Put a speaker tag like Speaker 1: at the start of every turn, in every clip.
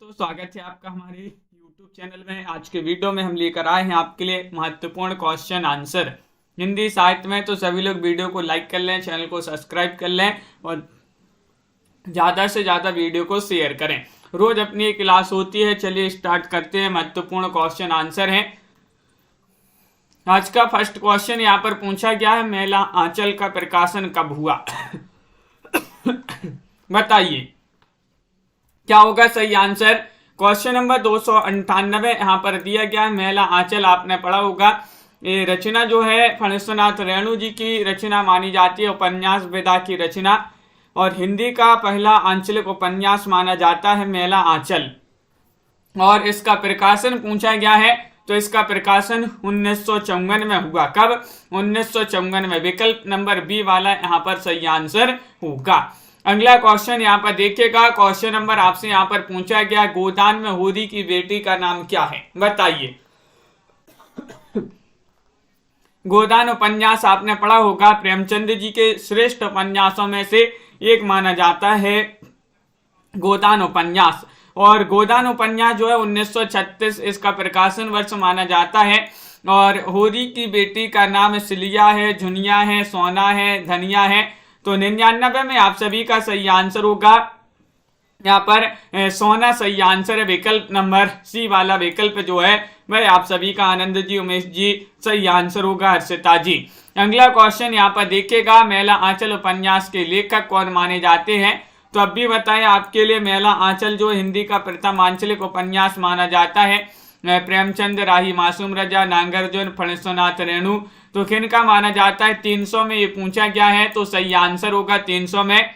Speaker 1: दोस्तों स्वागत है आपका हमारे YouTube चैनल में। आज के वीडियो में हम लेकर आए हैं आपके लिए महत्वपूर्ण क्वेश्चन आंसर हिंदी साहित्य में। तो सभी लोग वीडियो को लाइक कर लें, चैनल को सब्सक्राइब कर लें और ज़्यादा से ज़्यादा वीडियो को शेयर करें। रोज अपनी एक क्लास होती है। चलिए स्टार्ट करते हैं। महत्वपूर्ण क्वेश्चन आंसर है। आज का फर्स्ट क्वेश्चन यहाँ पर पूछा गया है, मेला आंचल का प्रकाशन कब हुआ? बताइए क्या होगा सही आंसर। क्वेश्चन नंबर 298 यहाँ पर दिया गया है। मेला आंचल आपने पढ़ा होगा। ये रचना जो है फणीश्वरनाथ रेणु जी की रचना मानी जाती है, उपन्यास विधा की रचना, और हिंदी का पहला आंचलिक उपन्यास माना जाता है मेला आंचल। और इसका प्रकाशन पूछा गया है तो इसका प्रकाशन 1954 में हुआ। कब? 1954 में। विकल्प नंबर बी वाला यहाँ पर सही आंसर होगा। अगला क्वेश्चन यहाँ पर देखिएगा। क्वेश्चन नंबर आपसे यहाँ पर पूछा गया, गोदान में होरी की बेटी का नाम क्या है? बताइए। गोदान उपन्यास आपने पढ़ा होगा, प्रेमचंद जी के श्रेष्ठ उपन्यासों में से एक माना जाता है गोदान उपन्यास। और गोदान उपन्यास जो है 1936 इसका प्रकाशन वर्ष माना जाता है। और होरी की बेटी का नाम सिलिया है, झुनिया है, सोना है, धनिया है। तो 99 में आप सभी का सही आंसर होगा यहाँ पर सोना सही आंसर है। विकल्प नंबर सी वाला विकल्प जो है वह आप सभी का आनंद जी, उमेश जी सही आंसर होगा, हर्षिता जी। अगला क्वेश्चन यहाँ पर देखिएगा, मेला आंचल उपन्यास के लेखक कौन माने जाते हैं? तो अब भी बताएं आपके लिए। मेला आंचल जो हिंदी का प्रथम आंचलिक उपन्यास माना जाता है प्रेमचंद, राही मासूम रजा, नागार्जुन, फणीश्वरनाथ रेणु। तो किनका माना जाता है? 300 में ये पूछा गया है तो सही आंसर होगा 300 में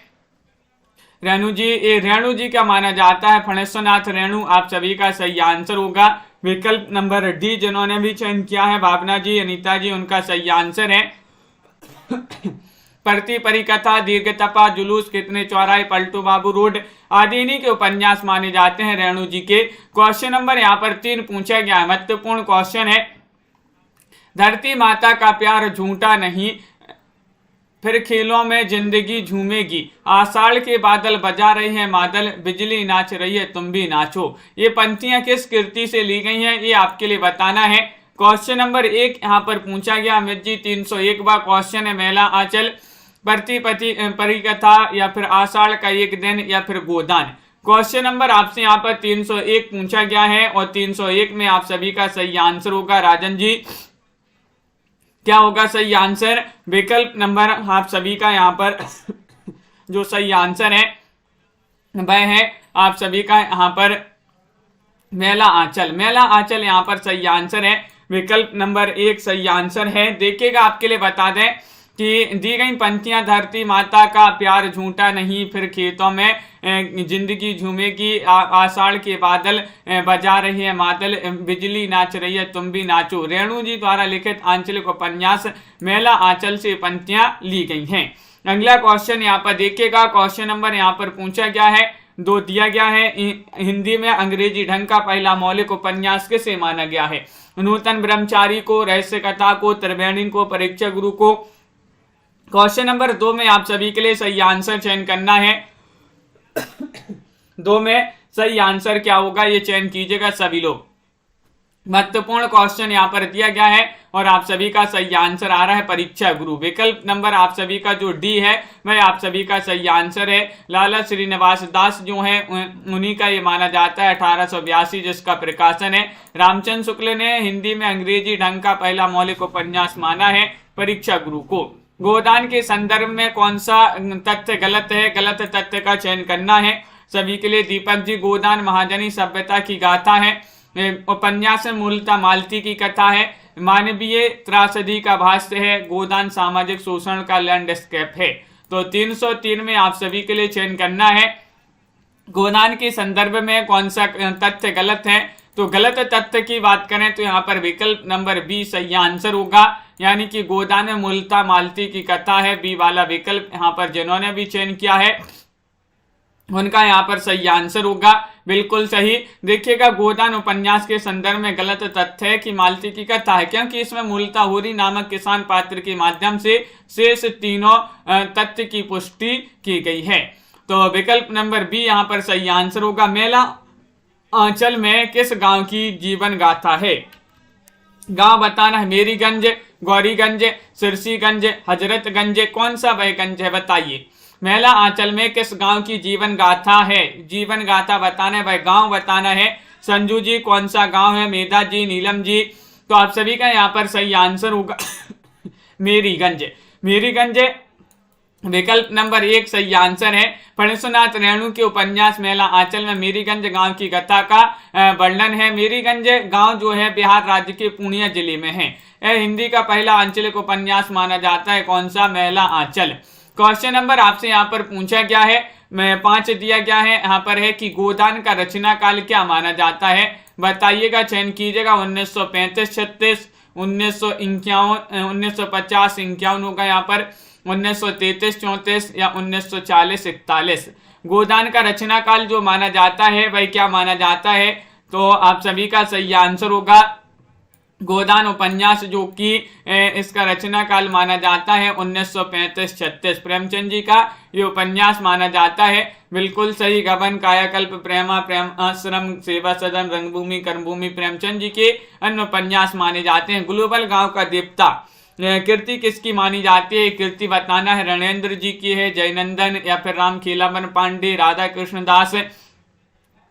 Speaker 1: रेणु जी। ये रेणु जी का माना जाता है फणीश्वरनाथ रेणु, आप सभी का सही आंसर होगा विकल्प नंबर डी। जिन्होंने भी चयन किया है भावना जी, अनीता जी, उनका सही आंसर है। प्रति परिकथा, दीर्घ तपा, जुलूस, कितने चौराहे, पलटू बाबू रोड आदि इन्हीं के उपन्यास माने जाते हैं रेणु जी के। क्वेश्चन नंबर यहाँ पर 3 पूछा गया है। महत्वपूर्ण क्वेश्चन है, धरती माता का प्यार झूठा नहीं, फिर खेलों में जिंदगी झूमेगी, आषाढ़ के बादल बजा रहे हैं मादल, बिजली नाच रही है तुम भी नाचो। ये पंक्तियां किस कृति से ली गई हैं ये आपके लिए बताना है। क्वेश्चन नंबर 1 यहाँ पर पूछा गया अमित जी 301वां क्वेश्चन है, मेला आंचल प्रति परिकथा या फिर आषाढ़ का एक दिन या फिर गोदान। क्वेश्चन नंबर आपसे यहाँ पर 301 पूछा गया है और 301 में आप सभी का सही आंसर होगा। राजन जी क्या होगा सही आंसर? विकल्प नंबर आप सभी का यहाँ पर जो सही आंसर है वह है आप सभी का यहाँ पर मेला आंचल। मेला आंचल यहाँ पर सही आंसर है। विकल्प नंबर 1 सही आंसर है। देखिएगा आपके लिए बता दें कि दी गई पंक्तियां, धरती माता का प्यार झूठा नहीं, फिर खेतों में जिंदगी झूमेगी, आषाढ़ के बादल बजा रही है मादल, बिजली नाच रही है तुम भी नाचो, रेणु जी द्वारा लिखित आंचलिक उपन्यास मेला आंचल से पंक्तियां ली गई हैं। अगला क्वेश्चन यहाँ पर देखिएगा। क्वेश्चन नंबर यहाँ पर पूछा गया है 2 दिया गया है, हिंदी में अंग्रेजी ढंग का पहला मौलिक उपन्यास किसे माना गया है? नूतन ब्रह्मचारी को, रहस्य कथा को, त्रिवेणी को, परीक्षा गुरु को। क्वेश्चन नंबर 2 में आप सभी के लिए सही आंसर चयन करना है। 2 में सही आंसर क्या होगा ये चयन कीजिएगा सभी लोग। महत्वपूर्ण क्वेश्चन यहाँ पर दिया गया है और आप सभी का सही आंसर आ रहा है परीक्षा गुरु। विकल्प नंबर आप सभी का जो डी है वह आप सभी का सही आंसर है। लाला श्रीनिवास दास जो है उन्हीं का ये माना जाता है 1882 जिसका प्रकाशन है। रामचंद्र शुक्ल ने हिंदी में अंग्रेजी ढंग का पहला मौलिक उपन्यास माना है परीक्षा गुरु को। गोदान के संदर्भ में कौन सा तथ्य गलत है? गलत तथ्य का चयन करना है सभी के लिए। दीपक जी, गोदान महाजनी सभ्यता की गाथा है, उपन्यास मूलतः मालती की कथा है, मानवीय त्रासदी का भाष्य है, गोदान सामाजिक शोषण का लैंडस्केप है। तो 303 में आप सभी के लिए चयन करना है गोदान के संदर्भ में कौन सा तथ्य गलत है। तो गलत तथ्य की बात करें तो यहाँ पर विकल्प नंबर बी सही आंसर होगा, यानी कि गोदान में मूलतः मालती की कथा है। बी वाला विकल्प यहाँ पर जिन्होंने भी चयन किया है उनका यहाँ पर सही आंसर होगा, बिल्कुल सही। देखिएगा गोदान उपन्यास के संदर्भ में गलत तथ्य है कि मालती की कथा है, क्योंकि इसमें मूलतः होरी नामक किसान पात्र के माध्यम से शेष तीनों तथ्य की पुष्टि की गई है। तो विकल्प नंबर बी यहाँ पर सही आंसर होगा। मेला आंचल में किस गांव की जीवन गाथा है? गांव बताना है। मेरीगंज, गौरीगंज, सिरसीगंज, हजरतगंज, कौन सा वह गंज है बताइए। महिला आंचल में किस गांव की जीवन गाथा है? जीवन गाथा बताना है, वह गांव बताना है। संजू जी कौन सा गांव है? मेधा जी, नीलम जी, तो आप सभी का यहाँ पर सही आंसर होगा मेरीगंज। मेरीगंज विकल्प नंबर 1 सही आंसर है। फणीसुनाथ रेणु के उपन्यास महिला आंचल में मेरीगंज गांव की कथा का वर्णन है। मेरीगंज गांव जो है बिहार राज्य के पूर्णिया जिले में है। यह हिंदी का पहला आंचलिक उपन्यास माना जाता है। कौन सा? महिला आंचल। क्वेश्चन नंबर आपसे यहाँ पर पूछा गया है, 5 दिया गया है। यहाँ पर है कि गोदान का रचना काल क्या माना जाता है? बताइएगा, चयन कीजिएगा। 1935-36, 1951, 1950-51 होगा यहाँ पर, 1933-34 या 1940-41। गोदान का रचना काल जो माना जाता है वह क्या माना जाता है? तो आप सभी का सही आंसर होगा गोदान उपन्यास, जो कि इसका रचना काल माना जाता है 1935-36। प्रेमचंद जी का ये उपन्यास माना जाता है। बिल्कुल सही। गबन, कायाकल्प, प्रेमा, प्रेम आश्रम, सेवा सदन, रंगभूमि, कर्मभूमि प्रेमचंद जी के अन्य उपन्यास माने जाते हैं। ग्लोबल गांव का देवता कीर्ति किसकी मानी जाती है? कीर्ति बताना है। रणेंद्र जी की है, जयनंदन या फिर राम खेलावन पांडे, राधा कृष्ण दास,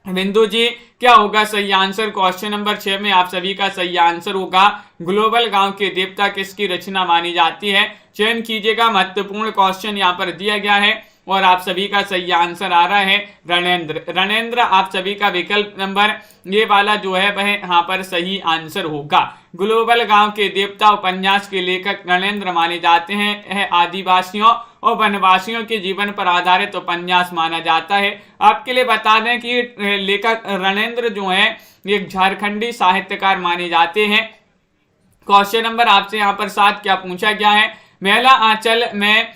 Speaker 1: बिंदु जी, क्या होगा सही आंसर? क्वेश्चन नंबर 6 में आप सभी का सही आंसर होगा ग्लोबल गांव के देवता किसकी रचना मानी जाती है? चयन कीजिएगा। महत्वपूर्ण क्वेश्चन यहाँ पर दिया गया है और आप सभी का सही आंसर आ रहा है रणेंद्र। रणेंद्र आप सभी का विकल्प नंबर ये वाला जो है वह यहाँ पर सही आंसर होगा। ग्लोबल गांव के देवता उपन्यास के लेखक रणेंद्र माने जाते हैं। आदिवासियों और वनवासियों के जीवन पर आधारित उपन्यास माना जाता है। आपके लिए बता दें कि लेखक रणेंद्र जो है एक झारखंडी साहित्यकार माने जाते हैं। क्वेश्चन नंबर आपसे यहाँ पर 7 क्या पूछा गया है? महिला आंचल में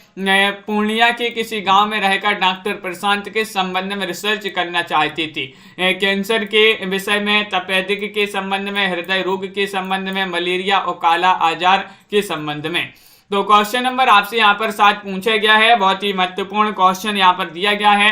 Speaker 1: पूर्णिया के किसी गांव में रहकर डॉक्टर प्रशांत के संबंध में रिसर्च करना चाहती थी। कैंसर के विषय में, तपेदिक के संबंध में, हृदय रोग के संबंध में, मलेरिया और काला आजार के संबंध में। तो क्वेश्चन नंबर आपसे यहाँ पर 7 पूछा गया है। बहुत ही महत्वपूर्ण क्वेश्चन यहाँ पर दिया गया है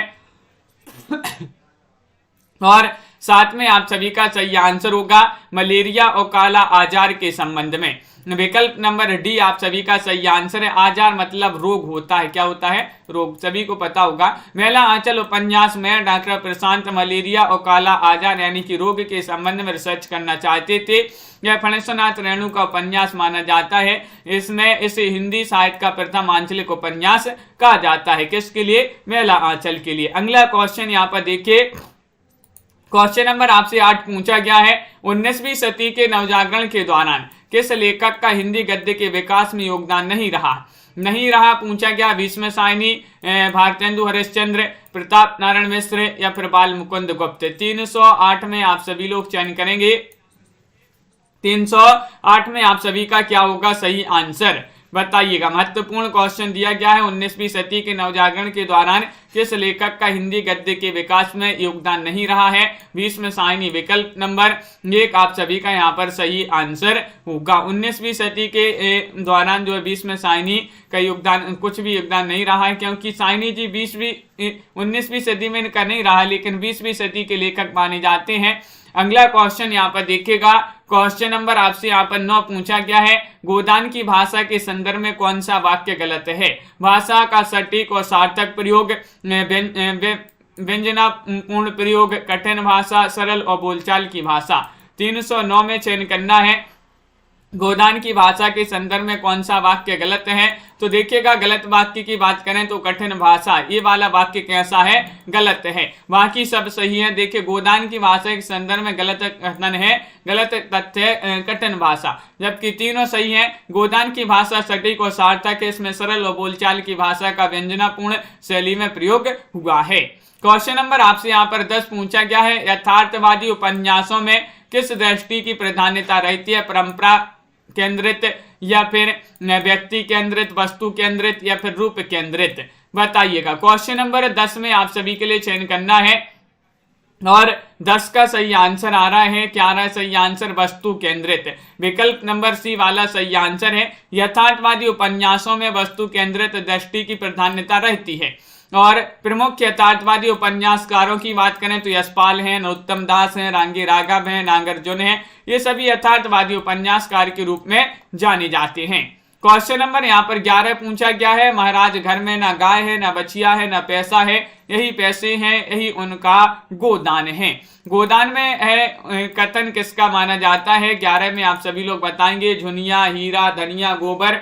Speaker 1: और 7 में आप सभी का सही आंसर होगा मलेरिया और काला आजार के संबंध में। विकल्प नंबर डी आप सभी का सही आंसर है। आजार मतलब रोग होता है। क्या होता है? रोग, सभी को पता होगा। महिला आंचल उपन्यास में डॉक्टर प्रशांत मलेरिया और काला आजार यानी कि रोग के संबंध में रिसर्च करना चाहते थे। यह फणीसुनाथ रेणु का उपन्यास माना जाता है। इसमें इसे हिंदी साहित्य का प्रथम आंचलिक उपन्यास कहा जाता है। किसके लिए? महिला आंचल के लिए। अगला क्वेश्चन यहाँ पर देखिए। क्वेश्चन नंबर आपसे 8 पूछा गया है। 19वीं सदी के नवजागरण के दौरान किस लेखक का हिंदी गद्य के विकास में योगदान नहीं रहा पूछा गया। भीष्म सायनी, भारतेंदु हरिश्चंद्र, प्रताप नारायण मिश्र या फिर बाल मुकुंद गुप्त। 308 में आप सभी लोग चयन करेंगे। 308 में आप सभी का क्या होगा सही आंसर? बताइएगा। महत्वपूर्ण क्वेश्चन दिया गया है। 19वीं सदी के नवजागरण के दौरान किस लेखक का हिंदी गद्य के विकास में योगदान नहीं रहा है? भीष्म सायनी। विकल्प नंबर 1 आप सभी का यहाँ पर सही आंसर होगा। 19वीं सदी के दौरान जो है भीष्म सायनी का योगदान, कुछ भी योगदान नहीं रहा है, क्योंकि सायनी जी 19वीं सदी में इनका नहीं रहा, लेकिन 20वीं सदी के लेखक माने जाते हैं। अगला क्वेश्चन यहाँ पर देखिएगा। क्वेश्चन नंबर आपसे यहाँ पर 9 पूछा गया है। गोदान की भाषा के संदर्भ में कौन सा वाक्य गलत है? भाषा का सटीक और सार्थक प्रयोग, व्यंजनापूर्ण प्रयोग, कठिन भाषा, सरल और बोलचाल की भाषा। 309 में चयन करना है। गोदान की भाषा के संदर्भ में कौन सा वाक्य गलत है? तो देखिएगा, गलत वाक्य की बात करें तो कठिन भाषा, ये वाला वाक्य कैसा है? गलत है। बाकी सब सही है। देखिए, गोदान की भाषा के संदर्भ में गलत कथन है, गलत तथ्य कठिन भाषा, जबकि तीनों सही है। गोदान की भाषा सटीक और सार्थक है। इसमें सरल और बोलचाल की भाषा का व्यंजनापूर्ण शैली में प्रयोग हुआ है। क्वेश्चन नंबर आपसे यहाँ पर 10 पूछा गया है। यथार्थवादी उपन्यासों में किस दृष्टि की प्राधान्यता रहती है? परंपरा केंद्रित या फिर व्यक्ति केंद्रित, वस्तु केंद्रित या फिर रूप केंद्रित? बताइएगा। क्वेश्चन नंबर 10 में आप सभी के लिए चयन करना है और 10 का सही आंसर आ रहा है। क्या आ रहा है सही आंसर? वस्तु केंद्रित। विकल्प नंबर सी वाला सही आंसर है। यथार्थवादी उपन्यासों में वस्तु केंद्रित दृष्टि की प्राधान्यता रहती है। और प्रमुख यथार्थवादी उपन्यासकारों की बात करें तो यशपाल हैं, नरोत्तम दास हैं, रांगी राघव हैं, नागार्जुन हैं। ये सभी यथार्थवादी उपन्यासकार के रूप में जाने जाते हैं। क्वेश्चन नंबर यहाँ पर 11 पूछा गया है, महाराज घर में ना गाय है, ना बछिया है, ना पैसा है, यही पैसे हैं, यही उनका गोदान है। गोदान में है कथन किसका माना जाता है? 11 में आप सभी लोग बताएंगे, झुनिया, हीरा, धनिया, गोबर।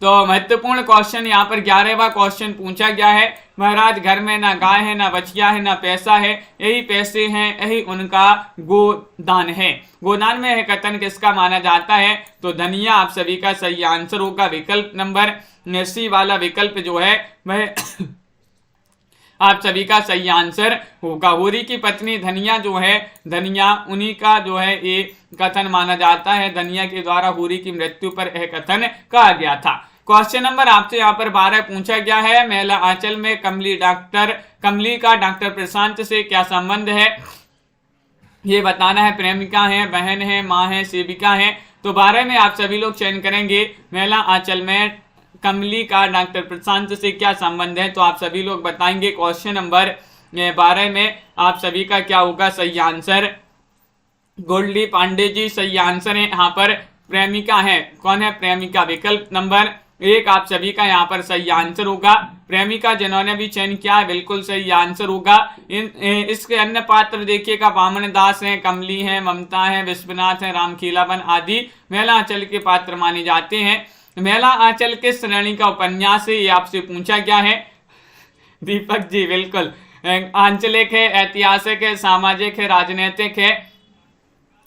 Speaker 1: तो महत्वपूर्ण क्वेश्चन यहाँ पर 11वां क्वेश्चन पूछा गया है, महाराज घर में ना गाय है, ना बछिया है, ना पैसा है, यही पैसे हैं, यही उनका गोदान है। गोदान में है कथन किसका माना जाता है? तो धनिया आप सभी का सही आंसर होगा। विकल्प नंबर सी वाला विकल्प जो है वह आप सभी का सही आंसर होगा। होरी की पत्नी धनिया जो है, धनिया उन्हीं का जो है ये कथन माना जाता है। धनिया के द्वारा होरी की मृत्यु पर यह कथन कहा गया था। क्वेश्चन नंबर आपसे यहाँ पर 12 पूछा गया है, महिला आंचल में कमली का डॉक्टर प्रशांत से क्या संबंध है? ये बताना है। प्रेमिका है, बहन है, माँ है, सेविका है। तो 12 में आप सभी लोग चयन करेंगे, महिला आंचल में कमली का डॉक्टर प्रशांत से क्या संबंध है? तो आप सभी लोग बताएंगे। क्वेश्चन नंबर 12 में आप सभी का क्या होगा सही आंसर? गोल्डी पांडे जी सही आंसर है। यहाँ पर प्रेमिका है, कौन है? प्रेमिका। विकल्प नंबर 1 आप सभी का यहाँ पर सही आंसर होगा। प्रेमिका जिन्होंने भी चयन किया है बिल्कुल सही आंसर होगा। इसके अन्य पात्र देखिएगा, वामन दास हैं, कमली हैं, ममता है, विश्वनाथ है, रामखीलावन आदि महिला आंचल के पात्र माने जाते हैं। महिला आंचल किस श्रेणी का उपन्यास है, ये आपसे पूछा गया है। दीपक जी बिल्कुल, आंचलिक है, ऐतिहासिक है, सामाजिक है, राजनीतिक है।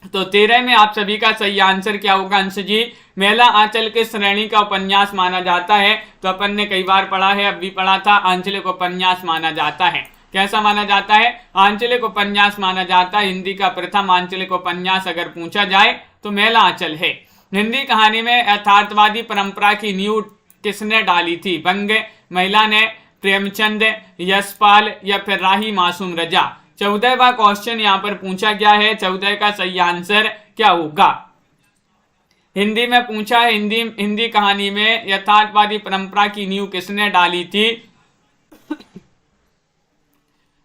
Speaker 1: तो 13 में आप सभी का सही आंसर क्या होगा अंश जी? महिला आंचल के श्रेणी का उपन्यास माना जाता है। तो अपन ने कई बार पढ़ा है, अब भी पढ़ा था, आंचलिक उपन्यास माना जाता है। कैसा माना जाता है? आंचलिक उपन्यास माना जाता है। हिंदी का प्रथम आंचलिक उपन्यास अगर पूछा जाए तो महिला आंचल है। हिंदी कहानी में यथार्थवादी परंपरा की नींव किसने डाली थी? बंग महिला ने, प्रेमचंद, यशपाल या फिर राही मासूम रजा। 14वां क्वेश्चन यहाँ पर पूछा गया है, 14 का सही आंसर क्या होगा? हिंदी में पूछा है, हिंदी कहानी में यथार्थवादी परंपरा की नींव किसने डाली थी?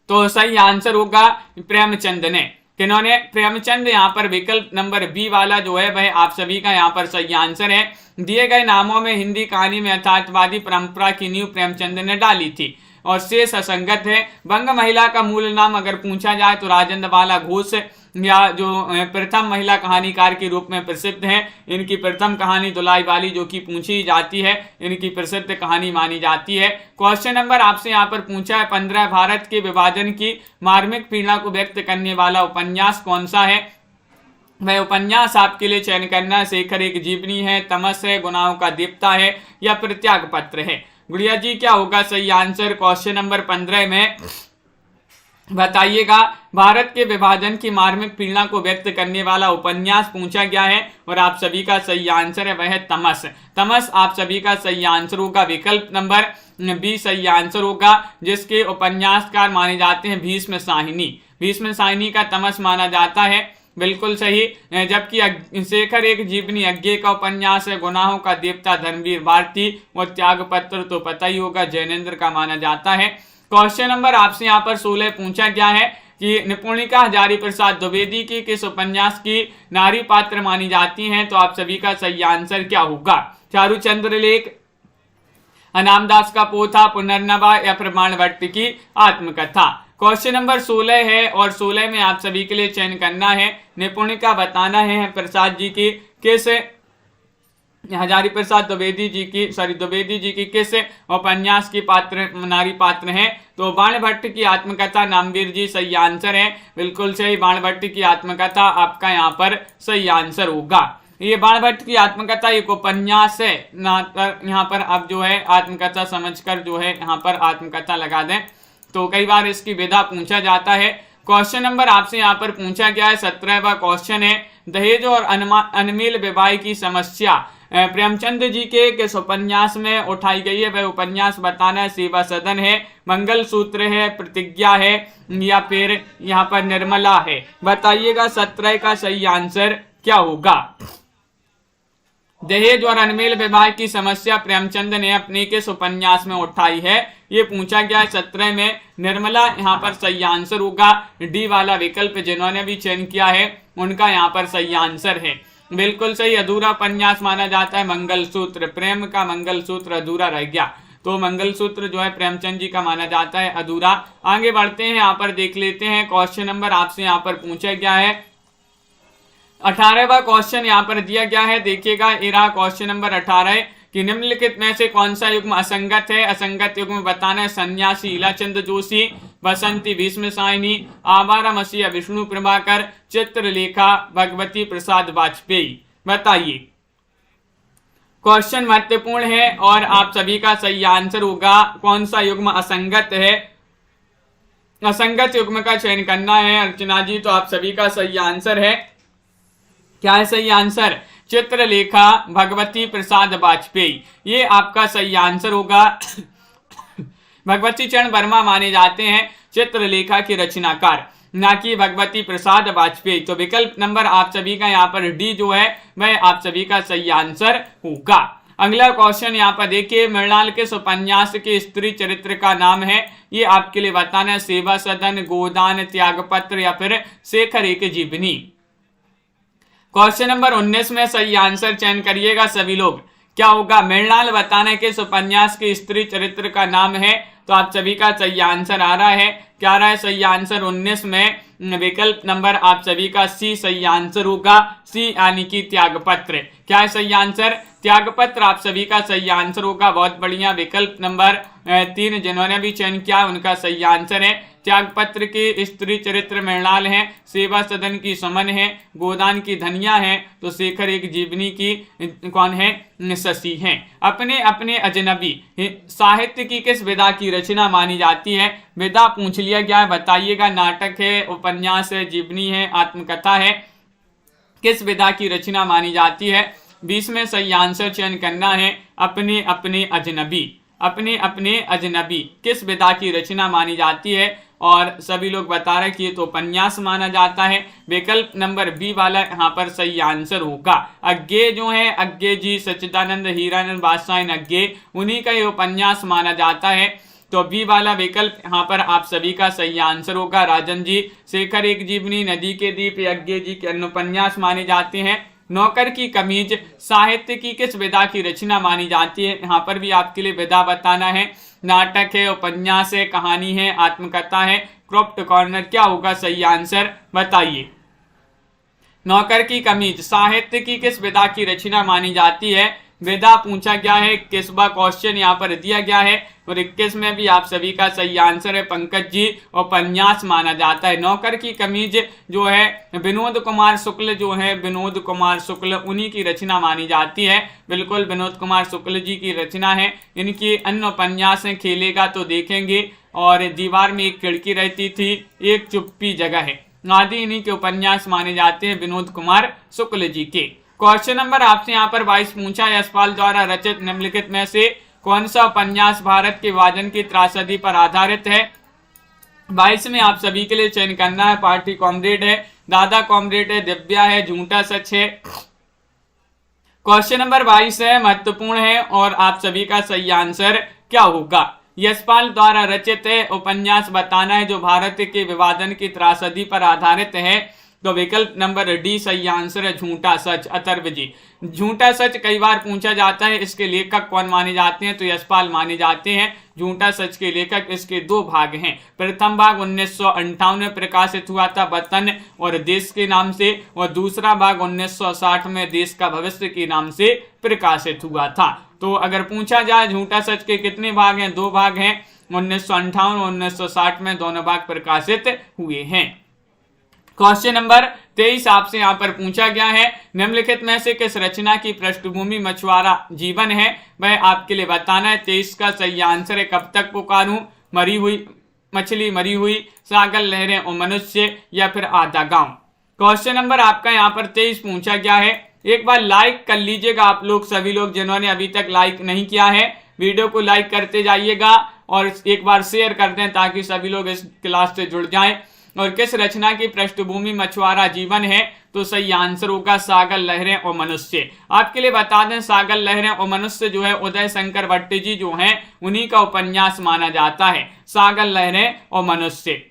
Speaker 1: तो सही आंसर होगा प्रेमचंद ने। किन्होंने? प्रेमचंद। यहाँ पर विकल्प नंबर बी वाला जो है वह आप सभी का यहाँ पर सही आंसर है। दिए गए नामों में हिंदी कहानी में यथार्थवादी परंपरा की नींव प्रेमचंद ने डाली थी और शेष असंगत है। बंग महिला का मूल नाम अगर पूछा जाए तो राजेंद्र बाला घोष, या जो प्रथम महिला कहानीकार के रूप में प्रसिद्ध हैं। इनकी प्रथम कहानी दुलाई वाली जो कि पूछी जाती है, इनकी प्रसिद्ध कहानी मानी जाती है। क्वेश्चन नंबर आपसे यहाँ पर पूछा है, 15 भारत के विभाजन की मार्मिक पीड़ा को व्यक्त करने वाला उपन्यास कौन सा है? वह उपन्यास आपके लिए चयन करना, शेखर एक जीवनी है, तमस है, गुनाहों का दीप्ता है या फिर त्याग पत्र है। गुड़िया जी क्या होगा सही आंसर? क्वेश्चन नंबर 15 में बताइएगा। भारत के विभाजन की मार्मिक पीड़ा को व्यक्त करने वाला उपन्यास पूछा गया है और आप सभी का सही आंसर है वह तमस। तमस आप सभी का सही आंसर होगा। विकल्प नंबर बी सही आंसर होगा, जिसके उपन्यासकार माने जाते हैं भीष्म साहिनी। भीष्म साहिनी का तमस माना जाता है, बिल्कुल सही। जबकि शेखर एक जीवनी यज्ञ का उपन्यास है, गुनाहों का देवता धर्मवीर भारती और त्याग पत्र तो पता ही होगा जैनेन्द्र का माना जाता है। क्वेश्चन नंबर आपसे यहाँ पर 16 पूछा गया है कि निपुणिका हजारी प्रसाद द्विवेदी की किस उपन्यास की नारी पात्र मानी जाती हैं? तो आप सभी का सही आंसर क्या होगा? चारुचंद्र लेख, अनामदास का पोथा, पुनर्नवा या फिर बाणभट्ट की आत्मकथा। क्वेश्चन नंबर 16 है और 16 में आप सभी के लिए चयन करना है। निपुणिका बताना है प्रसाद जी की किस, हजारी प्रसाद द्विवेदी जी की किस उपन्यास की नारी पात्र हैं? तो बाणभट्ट की आत्मकथा। नामवीर जी सही आंसर है, बिल्कुल सही। बाणभट्ट की आत्मकथा आपका यहाँ पर सही आंसर होगा। ये बाणभट्ट की आत्मकथा एक उपन्यास है यहाँ पर अब जो है आत्मकथा समझकर जो है यहाँ पर आत्मकथा लगा दें। तो कई बार इसकी विधा पूछा जाता है। क्वेश्चन नंबर आपसे यहाँ पर पूछा गया है, 17वां क्वेश्चन है, दहेज और अनमिल विवाह की समस्या प्रेमचंद जी के किस उपन्यास में उठाई गई है? वह उपन्यास बताना है। सेवा सदन है, मंगल सूत्र है, प्रतिज्ञा है या फिर यहाँ पर निर्मला है। बताइएगा 17 का सही आंसर क्या होगा? दहेज और अनमिल विवाह की समस्या प्रेमचंद ने अपने किस उपन्यास में उठाई है? ये पूछा गया है 17 में। निर्मला यहाँ पर सही आंसर होगा। डी वाला विकल्प जिन्होंने भी चयन किया है उनका यहाँ पर सही आंसर है। बिल्कुल सही। अधूरा उपन्यास माना जाता है मंगलसूत्र, प्रेम का मंगलसूत्र अधूरा रह गया, तो मंगलसूत्र जो है प्रेमचंद जी का माना जाता है अधूरा। आगे बढ़ते हैं, यहाँ पर देख लेते हैं क्वेश्चन नंबर आपसे यहाँ पर पूछा गया है 18वां क्वेश्चन यहाँ पर दिया गया है। देखिएगा, ये रहा क्वेश्चन नंबर 18 कि निम्नलिखित में से कौन सा युग्म असंगत है। असंगत युग्म बताना है सन्यासी ईलाचंद जोशी, बसंती भीष्म साइनी, आवारा मसीहा विष्णु प्रभाकर, चित्रलेखा भगवती प्रसाद वाजपेयी। बताइए, क्वेश्चन महत्वपूर्ण है और आप सभी का सही आंसर होगा कौन सा युग्म असंगत है। असंगत युग्म का चयन करना है अर्चना जी, तो आप सभी का सही आंसर है, क्या है सही आंसर? चित्रलेखा भगवती प्रसाद वाजपेयी, ये आपका सही आंसर होगा। भगवती चरण वर्मा माने जाते हैं चित्रलेखा के रचनाकार, ना कि भगवती प्रसाद वाजपेयी। तो विकल्प नंबर आप सभी का यहाँ पर डी जो है वह आप सभी का सही आंसर होगा। अगला क्वेश्चन यहाँ पर देखिए, मृणाल किस उपन्यास के स्त्री चरित्र का नाम है। ये आपके लिए बताना है सेवा सदन, गोदान, त्यागपत्र या फिर शेखर एक जीवनी। क्वेश्चन नंबर 19 में सही आंसर चयन करिएगा सभी लोग। क्या होगा? मृणाल बताना है किस उपन्यास के स्त्री चरित्र का नाम है, तो आप सभी का सही आंसर आ रहा है। क्या रहा है सही आंसर? 19 में विकल्प नंबर आप सभी का सी सही आंसर होगा। सी यानी कि त्यागपत्र। क्या है सही आंसर? त्यागपत्र आप सभी का सही आंसर होगा। बहुत बढ़िया। विकल्प नंबर 3 जिन्होंने भी चयन किया उनका सही आंसर है। त्यागपत्र के स्त्री चरित्र मृणाल हैं, सेवा सदन की समन है, गोदान की धनिया है, तो शेखर एक जीवनी की कौन है? शशि हैं। अपने अपने अजनबी साहित्य की किस विधा की रचना मानी जाती है। विधा पूछ लिया गया है, बताइएगा। नाटक है, उपन्यास है, जीवनी है, आत्मकथा है, किस विधा की रचना मानी जाती है। 20 में सही आंसर चयन करना है अपने अपने अजनबी। अपने अपने अजनबी किस विधा की रचना मानी जाती है, और सभी लोग बता रहे कि ये तो उपन्यास माना जाता है। विकल्प नंबर बी वाला यहाँ पर सही आंसर होगा। अज्ञे जो है, अज्ञे जी, सच्चिदानंद हीरानंद बादशाह अज्ञे, उन्हीं का ये उपन्यास माना जाता है। तो बी वाला विकल्प यहाँ पर आप सभी का सही आंसर होगा। राजन जी, शेखर एक जीवनी, नदी के दीप, अज्ञे जी के अन्य उपन्यास माने जाते हैं। नौकर की कमीज साहित्य की किस विधा की रचना मानी जाती है। यहाँ पर भी आपके लिए विधा बताना है। नाटक है, उपन्यास है, कहानी है, आत्मकथा है, क्रॉप्ड कॉर्नर। क्या होगा सही आंसर? बताइए। नौकर की कमीज साहित्य की किस विधा की रचना मानी जाती है। विधा पूछा गया है। 21वां क्वेश्चन यहाँ पर दिया गया है और 21 में भी आप सभी का सही आंसर है पंकज जी, उपन्यास माना जाता है। नौकर की कमीज जो है विनोद कुमार शुक्ल जो है, विनोद कुमार शुक्ल, उन्हीं की रचना मानी जाती है। बिल्कुल विनोद कुमार शुक्ल जी की रचना है। इनकी अन्य उपन्यास हैं खेलेगा तो देखेंगे, और दीवार में एक खिड़की रहती थी, एक चुप्पी जगह है, आदि इन्हीं के उपन्यास माने जाते हैं विनोद कुमार शुक्ल जी के। क्वेश्चन नंबर आपसे यहाँ पर 22 पूछा, यशपाल द्वारा रचित निम्नलिखित में से कौन सा उपन्यास भारत के विभाजन की त्रासदी पर आधारित है। 22 में आप सभी के लिए चयन करना है। पार्टी कॉमरेड है, दादा कॉमरेड है, दिव्या है, झूठा सच है। क्वेश्चन नंबर 22 है, महत्वपूर्ण है और आप सभी का सही आंसर क्या होगा। यशपाल द्वारा रचित है उपन्यास बताना है जो भारत के विभाजन की त्रासदी पर आधारित है, तो विकल्प नंबर डी सही आंसर है। झूठा सच, अथर्व जी। झूठा सच कई बार पूछा जाता है, इसके लेखक कौन माने जाते हैं, तो यशपाल माने जाते हैं। झूठा सच के लेखक, इसके 2 भाग हैं। प्रथम भाग 1958 में प्रकाशित हुआ था, वतन और देश के नाम से, और दूसरा भाग 1960 में देश का भविष्य के नाम से प्रकाशित हुआ था। तो अगर पूछा जाए झूठा सच के कितने भाग हैं, 2 भाग हैं। 1958 और 1960 में दोनों भाग प्रकाशित हुए हैं। क्वेश्चन नंबर 23 आपसे यहाँ पर पूछा गया है, निम्नलिखित में से किस रचना की पृष्ठभूमि मछुआरा जीवन है, वह आपके लिए बताना है। 23 का सही आंसर है कब तक पुकारूं, मरी हुई मछली, मरी हुई, सागर लहरें और मनुष्य, या फिर आधा गांव। क्वेश्चन नंबर आपका यहाँ पर 23 पूछा गया है। एक बार लाइक कर लीजिएगा आप लोग, सभी लोग जिन्होंने अभी तक लाइक नहीं किया है, वीडियो को लाइक करते जाइएगा और एक बार शेयर कर दें ताकि सभी लोग इस क्लास से जुड़ जाएं। और किस रचना की पृष्ठभूमि मछुआरा जीवन है? तो सही आंसर होगा सागर लहरें और मनुष्य। आपके लिए बता दें सागर लहरें और मनुष्य जो है उदय शंकर भट्ट जी जो हैं उन्हीं का उपन्यास माना जाता है, सागर लहरें और मनुष्य,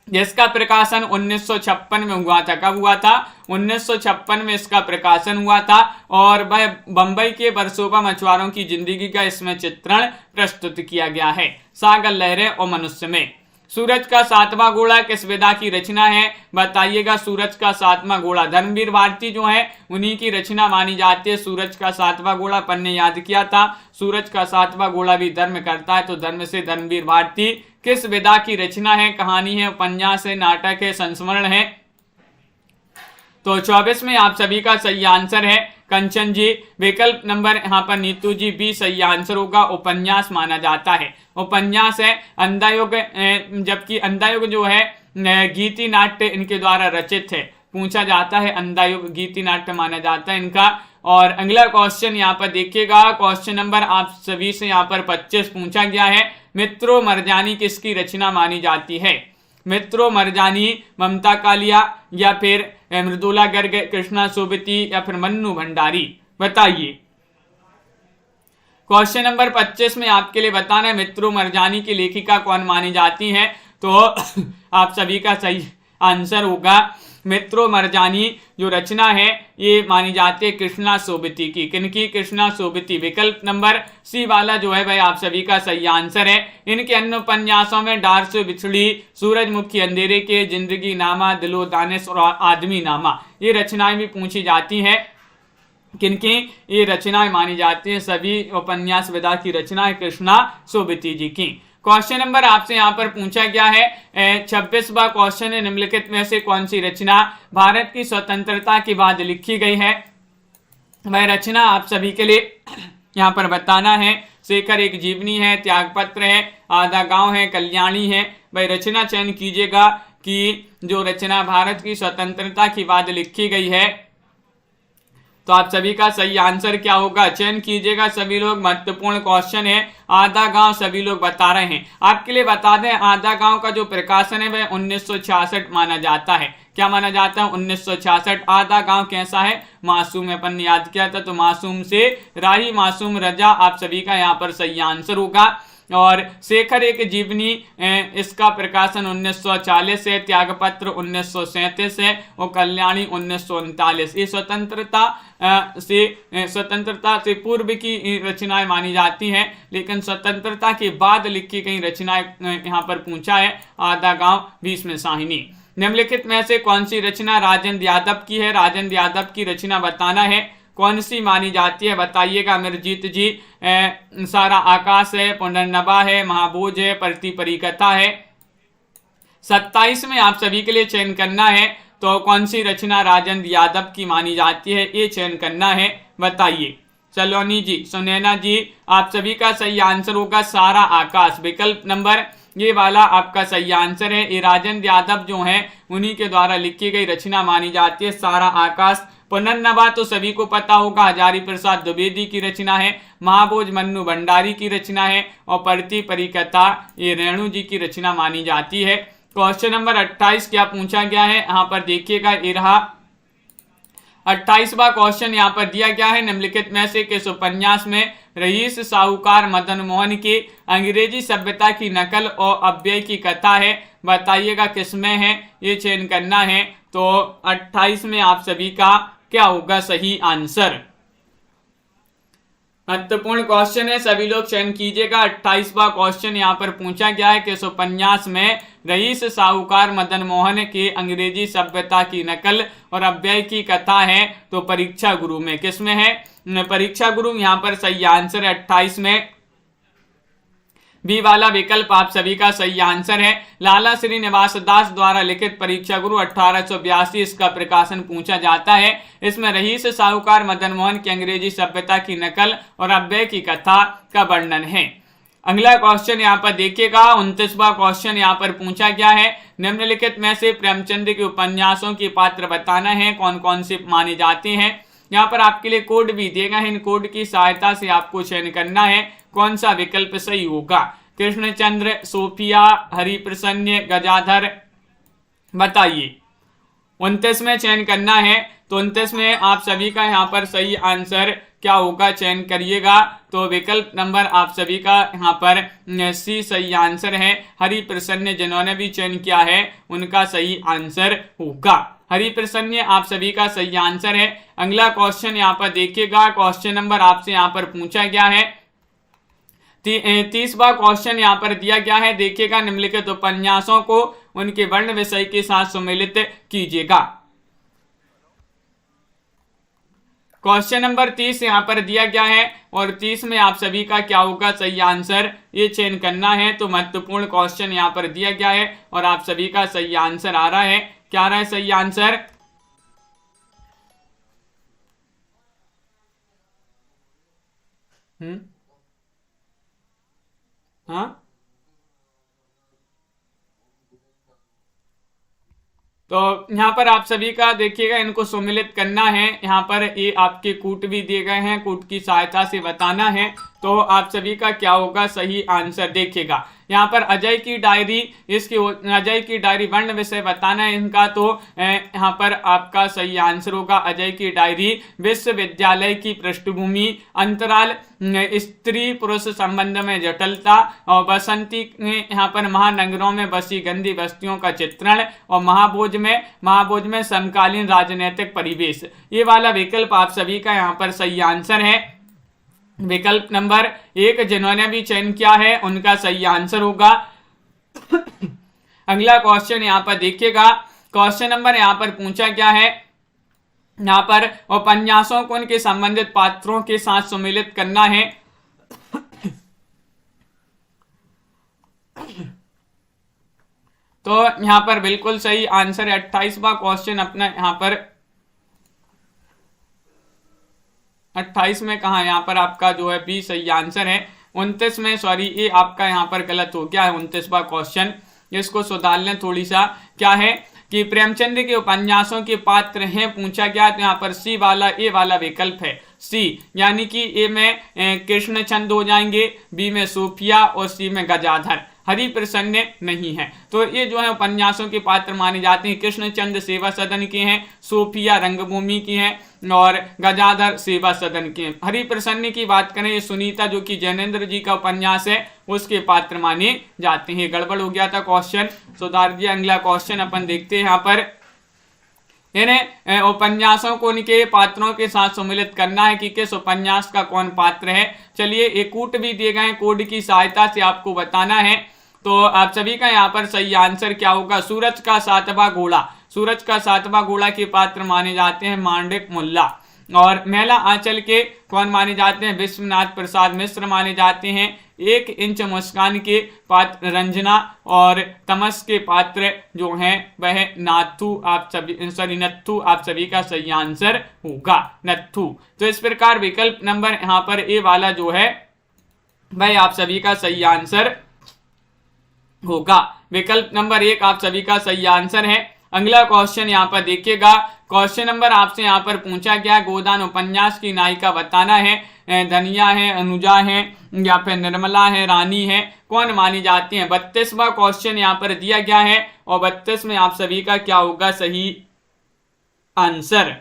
Speaker 1: जिसका प्रकाशन 1956 में हुआ था। कब हुआ था? 1956 में इसका प्रकाशन हुआ था और वह बंबई के बरसोबा मछुआरों की जिंदगी का इसमें चित्रण प्रस्तुत किया गया है, सागर लहरें और मनुष्य में। सूरज का सातवां घोड़ा किस विधा की रचना है? बताइएगा। सूरज का सातवां घोड़ा धर्मवीर भारती जो है उन्हीं की रचना मानी जाती है। सूरज का सातवां घोड़ा अपन ने याद किया था, सूरज का सातवां घोड़ा भी धर्म करता है, तो धर्म से धर्मवीर भारती किस विधा की रचना है? कहानी है, उपन्यास है, नाटक है, संस्मरण है? तो 24 में आप सभी का सही आंसर है कंचन जी। विकल्प नंबर यहाँ पर नीतू जी बी सही आंसर होगा, उपन्यास माना जाता है, उपन्यास है। अंधायुग, जबकि अंधायुग जो है गीति नाट्य इनके द्वारा रचित है, पूछा जाता है, अंधायुग गीति नाट्य माना जाता है इनका। और अगला क्वेश्चन यहाँ पर देखिएगा, क्वेश्चन नंबर आप सभी से यहाँ पर 25 पूछा गया है। मित्रों मरजानी किसकी रचना मानी जाती है? मित्रों मरजानी ममता कालिया या फिर मृदुला गर्ग, कृष्णा सोबती या फिर मन्नू भंडारी? बताइए। क्वेश्चन नंबर 25 में आपके लिए बताना है मित्रों मरजानी की लेखिका कौन मानी जाती है? तो आप सभी का सही आंसर होगा मित्रों मरजानी जो रचना है ये मानी जाती है कृष्णा सोबती की। किनकी? कृष्णा सोबती। विकल्प नंबर सी वाला जो है भाई आप सभी का सही आंसर है। इनके अन्य उपन्यासों में डार से बिछड़ी, सूरजमुखी, अंधेरे के, जिंदगी नामा, दिलो दानिश और आदमी नामा ये रचनाएं भी पूछी जाती हैं। किनकी ये रचनाएं मानी जाती हैं? सभी उपन्यास विधा की रचना है कृष्णा सोबती जी की। क्वेश्चन नंबर आपसे यहाँ पर पूछा गया है 26वां क्वेश्चन है, निम्नलिखित में से कौन सी रचना भारत की स्वतंत्रता के बाद लिखी गई है? वह रचना आप सभी के लिए यहाँ पर बताना है। शेखर एक जीवनी है, त्यागपत्र है, आधा गांव है, कल्याणी है। वह रचना चयन कीजिएगा कि जो रचना भारत की स्वतंत्रता के बाद लिखी गई है। तो आप सभी का सही आंसर क्या होगा? चयन कीजिएगा सभी लोग, महत्वपूर्ण क्वेश्चन है। आधा गांव सभी लोग बता रहे हैं। आपके लिए बता दें आधा गांव का जो प्रकाशन है वह 1966 माना जाता है। क्या माना जाता है? 1966। आधा गांव कैसा है? मासूम है, अपन ने याद किया था, तो मासूम से राही मासूम रजा आप सभी का यहाँ पर सही आंसर होगा। और शेखर एक जीवनी इसका प्रकाशन 1940 है, त्यागपत्र 1937 है और कल्याणी 1939। ये स्वतंत्रता से पूर्व की रचनाएं मानी जाती हैं, लेकिन स्वतंत्रता के बाद लिखी गई रचनाएं यहाँ पर पूछा है। आधा गांव, भीष्म साहिनी। निम्नलिखित में से कौन सी रचना राजेंद्र यादव की है? राजेंद्र यादव की रचना बताना है, कौन सी मानी जाती है? बताइएगा अमरजीत जी। सारा आकाश है, पुनर्नवा है, महाभोज है, प्रति परिकथा है। 27 में आप सभी के लिए चयन करना है, तो कौन सी रचना राजेंद्र यादव की मानी जाती है ये चयन करना है, बताइए। सलोनी जी, सुनैना जी, आप सभी का सही आंसर होगा सारा आकाश। विकल्प नंबर ये वाला आपका सही आंसर है। ये राजेंद्र यादव जो हैं उन्हीं के द्वारा लिखी गई रचना मानी जाती है, सारा आकाश। पुनर्नवा तो सभी को पता होगा, हजारी प्रसाद द्विवेदी की रचना है। महाभोज मन्नू भंडारी की रचना है और प्रति परिकथा ये रेणु जी की रचना मानी जाती है। क्वेश्चन नंबर 28 क्या पूछा गया है यहाँ पर देखिएगा, ये रहा 28वां क्वेश्चन यहाँ पर दिया गया है। निम्नलिखित में से किस उपन्यास में रईस साहूकार मदन मोहन की अंग्रेजी सभ्यता की नकल और अव्यय की कथा है? बताइएगा किसमें है, ये चयन करना है। तो 28 में आप सभी का क्या होगा सही आंसर? महत्वपूर्ण क्वेश्चन है, सभी लोग चयन कीजिएगा। 28वां क्वेश्चन यहाँ पर पूछा गया है कि इस उपन्यास में रईस साहूकार मदन मोहन के अंग्रेजी सभ्यता की नकल और अव्यय की कथा है, तो परीक्षा गुरु में किसमें है? परीक्षा गुरु यहाँ पर सही आंसर है 28 में। बी वाला विकल्प आप सभी का सही आंसर है। लाला श्रीनिवास दास द्वारा लिखित परीक्षा गुरु 1882 इसका प्रकाशन पूछा जाता है। इसमें रईस साहूकार मदन मोहन की अंग्रेजी सभ्यता की नकल और अव्यय की कथा का वर्णन है। अगला क्वेश्चन यहाँ पर देखिएगा, 29वां क्वेश्चन यहाँ पर पूछा गया है। निम्नलिखित में से प्रेमचंद के उपन्यासों की पात्र बताना है, कौन कौन से माने जाते हैं। यहाँ पर आपके लिए कोड भी देगा है, इन कोड की सहायता से आपको चयन करना है कौन सा विकल्प सही होगा। कृष्णचंद्र, सोफिया, हरिप्रसन्न, गजाधर, बताइए। 29 में चयन करना है, तो 29 में आप सभी का यहाँ पर सही आंसर क्या होगा, चयन करिएगा। तो विकल्प नंबर आप सभी का यहाँ पर सी सही आंसर है। हरि प्रसन्न जिन्होंने भी चयन किया है उनका सही आंसर होगा। हरि प्रसन्न आप सभी का सही आंसर है। अगला क्वेश्चन यहाँ पर देखिएगा, क्वेश्चन नंबर आपसे यहाँ पर पूछा गया है 30वां क्वेश्चन यहाँ पर दिया गया है। देखिएगा, निम्नलिखित उपन्यासों को उनके वर्ण विषय के साथ सम्मिलित कीजिएगा। क्वेश्चन नंबर 30 यहाँ पर दिया गया है और 30 में आप सभी का क्या होगा सही आंसर, ये चयन करना है। तो महत्वपूर्ण क्वेश्चन यहाँ पर दिया गया है और आप सभी का सही आंसर आ रहा है। क्या आ रहा है सही आंसर? हाँ, तो यहाँ पर आप सभी का देखिएगा, इनको सम्मिलित करना है। यहाँ पर ये आपके कूट भी दिए गए हैं, कूट की सहायता से बताना है। तो आप सभी का क्या होगा सही आंसर, देखिएगा यहाँ पर अजय की डायरी, इसकी अजय की डायरी वर्ण विषय बताना है इनका। तो यहाँ पर आपका सही आंसर होगा अजय की डायरी विश्वविद्यालय की पृष्ठभूमि, अंतराल स्त्री पुरुष संबंध में जटिलता, और बसंती यहाँ पर महानगरों में बसी गंदी बस्तियों का चित्रण, और महाभोज में समकालीन राजनीतिक परिवेश। ये वाला विकल्प आप सभी का यहाँ पर सही आंसर है। विकल्प नंबर 1 जिन्होंने भी चयन किया है उनका सही आंसर होगा। अगला क्वेश्चन यहाँ पर देखिएगा, क्वेश्चन नंबर यहाँ पर पूछा गया है, यहाँ पर उपन्यासों को उनके संबंधित पात्रों के साथ सम्मिलित करना है। तो यहाँ पर बिल्कुल सही आंसर है 28वां क्वेश्चन अपना यहाँ पर 28 में कहा, यहाँ पर आपका जो है बी सही आंसर है। 29 में सॉरी ये आपका यहाँ पर गलत हो गया है 29वां क्वेश्चन, इसको सुधार लें थोड़ी सा। क्या है कि प्रेमचंद के उपन्यासों के पात्र हैं पूछा गया, तो यहाँ पर सी वाला ए वाला विकल्प है सी, यानी कि ए में कृष्णचंद हो जाएंगे, बी में सूफिया और सी में गजाधर। हरि प्रसन्न नहीं है। तो ये जो है उपन्यासों के पात्र माने जाते हैं। कृष्णचंद सेवा सदन के हैं, सूफिया रंगभूमि की हैं और गजाधर सेवा सदन के हैं। हरि प्रसन्न की बात करें, ये सुनीता जो कि जैनेन्द्र जी का उपन्यास है उसके पात्र माने जाते हैं। गड़बड़ हो गया था क्वेश्चन, सुधार दिया। अगला क्वेश्चन अपन देखते हैं। यहाँ पर इन्हें उपन्यासों को उनके पात्रों के साथ सम्मिलित करना है कि किस उपन्यास का कौन पात्र है। चलिए एक कूट भी दिए गए, कोड की सहायता से आपको बताना है। तो आप सभी का यहाँ पर सही आंसर क्या होगा, सूरज का सातवां घोड़ा। सूरज का सातवां घोड़ा के पात्र माने जाते हैं मांडलिक मुल्ला, और मेला आंचल के कौन माने जाते हैं, विश्वनाथ प्रसाद मिश्र माने जाते हैं। 1 इंच मुस्कान के पात्र रंजना, और तमस के पात्र जो हैं वह नाथू। आप सभी सॉरी नत्थू, आप सभी का सही आंसर होगा नत्थू। तो इस प्रकार विकल्प नंबर यहाँ पर ए वाला जो है वह आप सभी का सही आंसर होगा। विकल्प नंबर 1 आप सभी का सही आंसर है। अगला क्वेश्चन यहाँ पर देखिएगा, क्वेश्चन नंबर आपसे यहाँ पर पूछा गया, गोदान उपन्यास की नायिका बताना है। धनिया है, अनुजा है, या फिर निर्मला है, रानी है, कौन मानी जाती है। 32वां क्वेश्चन यहाँ पर दिया गया है और 32 में आप सभी का क्या होगा सही आंसर।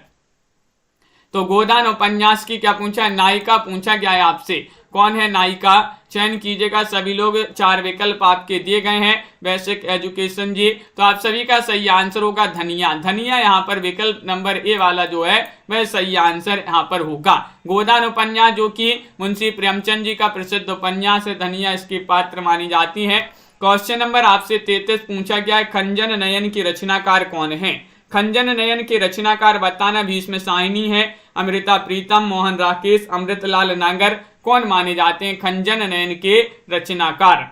Speaker 1: तो गोदान उपन्यास की क्या पूछा है, नायिका पूछा गया है आपसे, कौन है नायिका, चयन कीजिएगा सभी लोग। 4 विकल्प आपके दिए गए हैं। बेसिक एजुकेशन जी, तो आप सभी का सही आंसर होगा धनिया। धनिया यहाँ पर विकल्प नंबर ए वाला जो है वह सही आंसर यहाँ पर होगा। गोदान उपन्यास जो कि मुंशी प्रेमचंद जी का प्रसिद्ध उपन्यास है, धनिया इसकी पात्र मानी जाती है। क्वेश्चन नंबर आपसे 33 पूछा गया है, खंजन नयन की रचनाकार कौन है। खंजन नयन के रचनाकार बताना। भीष्म साहिनी है, अमृता प्रीतम, मोहन राकेश, अमृतलाल नागर, कौन माने जाते हैं खंजन नयन के रचनाकार।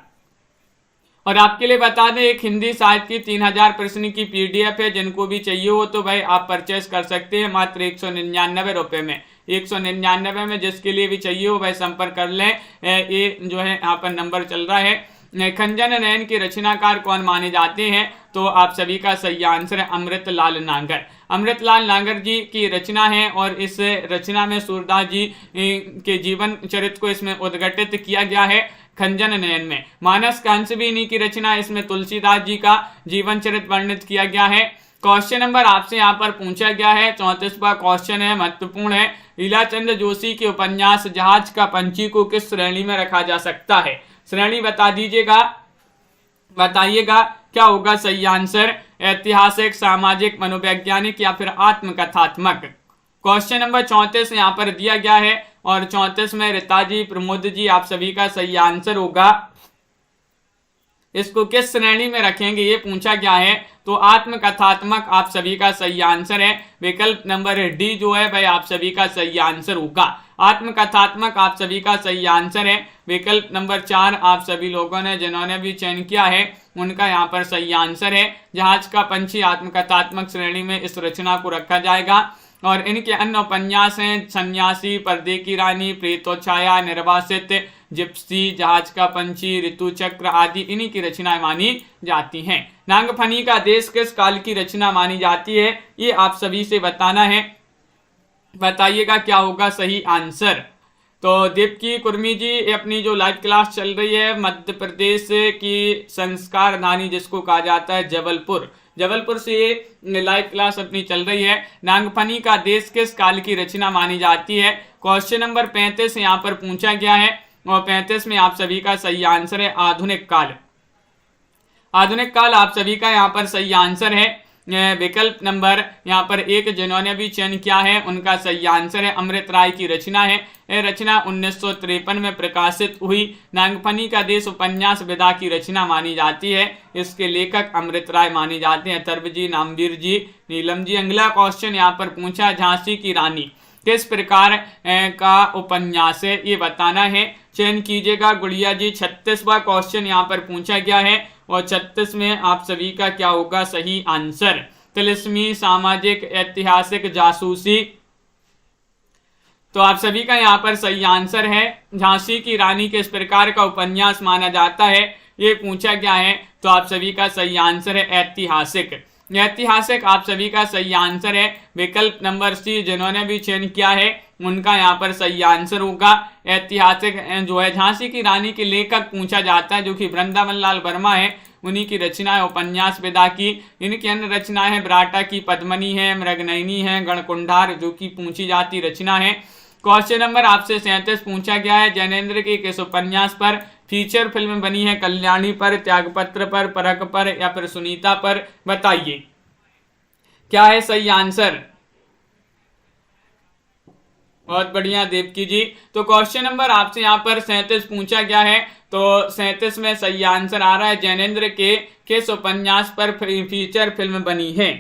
Speaker 1: और आपके लिए बता दें, एक हिंदी साहित्य की 3000 प्रश्न की पीडीएफ है, जिनको भी चाहिए हो तो भाई आप परचेस कर सकते हैं मात्र 199 रुपए में। 199 में जिसके लिए भी चाहिए हो भाई संपर्क कर लें। ये जो है यहाँ पर नंबर चल रहा है खंजन नयन के रचनाकार कौन माने जाते हैं? तो आप सभी का सही आंसर है अमृतलाल नागर। अमृतलाल नागर जी की रचना है और इस रचना में सूरदास जी के जीवन चरित्र को इसमें उद्घाटित किया गया है खंजन नयन में। मानस कांस भी इन्हीं की रचना, इसमें तुलसीदास जी का जीवन चरित्र वर्णित किया गया है। क्वेश्चन नंबर आपसे यहाँ पर पूछा गया है, 34वां क्वेश्चन है, महत्वपूर्ण है। लीलाचंद जोशी के उपन्यास जहाज का पंछी को किस श्रेणी में रखा जा सकता है? श्रेणी बता दीजिएगा, बताइएगा क्या होगा सही आंसर? ऐतिहासिक, सामाजिक, मनोवैज्ञानिक या फिर आत्मकथात्मक। क्वेश्चन नंबर 34 यहाँ पर दिया गया है और 34 में रीता जी, प्रमोद जी, आप सभी का सही आंसर होगा इसको किस श्रेणी में रखेंगे ये पूछा गया है। तो आत्मकथात्मक आप सभी का सही आंसर है। विकल्प नंबर डी जो है भाई आप सभी का सही आंसर होगा। आत्मकथात्मक आप सभी का सही आंसर है। विकल्प नंबर 4 आप सभी लोगों ने जिन्होंने भी चयन किया है उनका यहाँ पर सही आंसर है। जहाज का पंछी आत्मकथात्मक श्रेणी में इस रचना को रखा जाएगा। और इनके अन्य उपन्यास हैं सन्यासी, पर्दे की रानी, प्रेतोछाया, निर्वासित, जिप्सी, जहाज का पंछी, ऋतु चक्र आदि इन्हीं की रचनाएं मानी जाती हैं। नागफनी का देश किस काल की रचना मानी जाती है? ये आप सभी से बताना है, बताइएगा क्या होगा सही आंसर। तो देवकी कुर्मी जी अपनी जो लाइव क्लास चल रही है मध्य प्रदेश की संस्कार धानी जिसको कहा जाता है जबलपुर से ये लाइव क्लास अपनी चल रही है। नागफनी का देश किस काल की रचना मानी जाती है? क्वेश्चन नंबर 35 यहाँ पर पूछा गया है और 35 में आप सभी का सही आंसर है आधुनिक काल। आधुनिक काल आप सभी का यहाँ पर सही आंसर है। विकल्प नंबर यहाँ पर 1 जिन्होंने भी चयन किया है उनका सही आंसर है अमृत राय की रचना है। यह रचना 1953 में प्रकाशित हुई। नागफनी का देश उपन्यास विधा की रचना मानी जाती है। इसके लेखक अमृत राय माने जाते हैं। तरब जी, नामवीर जी, नीलम जी। अगला क्वेश्चन यहाँ पर पूछा झांसी की रानी किस प्रकार का उपन्यास है ये बताना है। चयन कीजिएगा गुड़िया जी। 36वां क्वेश्चन यहाँ पर पूछा गया है और 36 में आप सभी का क्या होगा सही आंसर? तिलिस्मी, सामाजिक, ऐतिहासिक, जासूसी। तो आप सभी का यहाँ पर सही आंसर है झांसी की रानी किस प्रकार का उपन्यास माना जाता है ये पूछा गया है। तो आप सभी का सही आंसर है ऐतिहासिक। ऐतिहासिक आप सभी का सही आंसर है। विकल्प नंबर सी जिन्होंने भी चयन किया है उनका यहाँ पर सही आंसर होगा ऐतिहासिक जो है। झांसी की रानी के लेखक पूछा जाता है जो कि वृंदावन लाल वर्मा है, उन्हीं की रचना है उपन्यास विधा की। इनकी अन्य रचनाएं हैं ब्राटा की पद्मनी है, मृगनयनी है, गणकुंडार जो कि पूछी जाती रचना है। क्वेश्चन नंबर आपसे 37 पूछा गया है जैनेन्द्र के किस उपन्यास पर फीचर फिल्म बनी है? कल्याणी पर, त्यागपत्र पर, परख पर या फिर सुनीता पर? बताइए क्या है सही आंसर। बहुत बढ़िया देवकी जी। तो क्वेश्चन नंबर आपसे यहाँ पर 37 पूछा गया है। तो 37 में सही आंसर आ रहा है जैनेन्द्र के किस उपन्यास पर फीचर फिल्म बनी है